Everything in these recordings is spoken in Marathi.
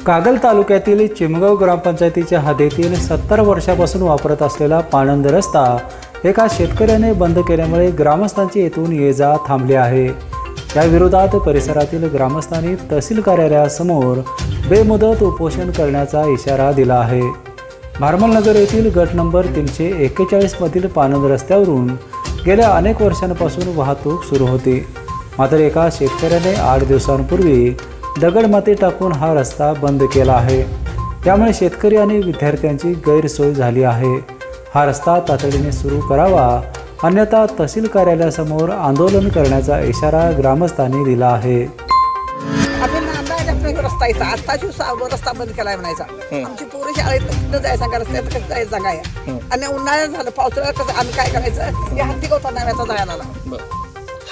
कागल तालुक्यातील चिमगाव ग्रामपंचायतीच्या हद्दीतील 70 वर्षापासून वापरत असलेला पाणंद रस्ता एका शेतकऱ्याने बंद केल्यामुळे ग्रामस्थांची येथून ये जा थांबली आहे। या विरोधात परिसरातील ग्रामस्थांनी तहसील कार्यालयासमोर बेमुदत उपोषण करण्याचा इशारा दिला आहे। भारमलनगर येथील गट नंबर 341 मधील पाणंद रस्त्यावरून गेल्या अनेक वर्षांपासून वाहतूक सुरू होती, मात्र एका शेतकऱ्याने 8 दिवसांपूर्वी दगडमाती टाकून हा रस्ता बंद केला आहे। त्यामुळे शेतकरी आणि विद्यार्थ्यांची गैरसोय झाली आहे। हा रस्ता तातडीने सुरू करावा, अन्यथा तहसील कार्यालयासमोर आंदोलन करण्याचा इशारा ग्रामस्थांनी दिला आहे। रस्ता इथं आत्ताच रस्ता बंद केलाय म्हणायचा। आमची पोरं शाळेत कुठं जायचं सांगा, रस्त्यात कसं जायचं सांगा। आणि उन्हाळ्यात झालं, पावसाळ्यात कसं आम्ही काय करायचं, हे हत्ती गवता नव्याचा जायला।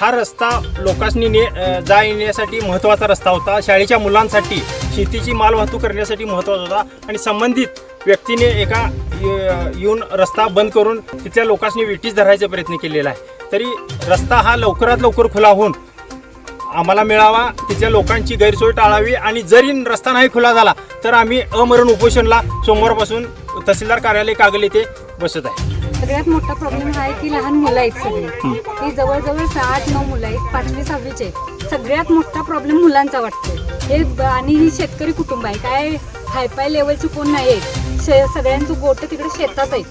हा रस्ता लोकांनी जा येण्यासाठी महत्त्वाचा रस्ता होता। शाळेच्या मुलांसाठी, शेतीची माल वाहतूक करण्यासाठी महत्त्वाचा होता आणि संबंधित व्यक्तीने एका येऊन रस्ता बंद करून तिथल्या लोकांनी विटीस धरायचा प्रयत्न केलेला आहे। तरी रस्ता हा लवकरात लवकर खुला होऊन आम्हाला मिळावा, तिथल्या लोकांची गैरसोय टाळावी आणि जरी रस्ता नाही खुला झाला तर आम्ही अमरण उपोषणला सोमवारपासून तहसीलदार कार्यालय कागल येथे बसत आहे। सगळ्यात मोठा प्रॉब्लेम हा आहे की लहान मुलं आहेत सगळी, ती जवळजवळ 8-9 मुलं आहेत, 5वी-6वीचे। सगळ्यात मोठा प्रॉब्लेम मुलांचा वाटतो हे। आणि ही शेतकरी कुटुंब आहे, काय हायफाय लेवलची कोण नाही आहे। सगळ्यांचं गोट तिकडे शेतात आहे।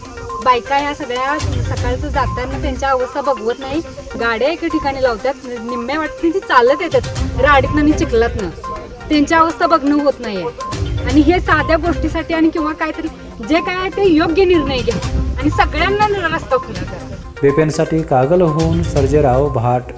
बायका ह्या सगळ्या सकाळचं जाताना त्यांच्या अवस्था बघवत नाही, गाड्या एका ठिकाणी लावतात, निम्म्या वाटतं ती चालत येतात राडीतनं आणि चिखलातनं, त्यांची अवस्था बघणं होत नाही आहे। आणि हे साध्या गोष्टीसाठी आणि किंवा काहीतरी जे काय आहे ते योग्य निर्णय घ्या आणि सगळ्यांना रस्ता खुला करा। बेपेनसाठी कागलहून सर्जेराव भाट।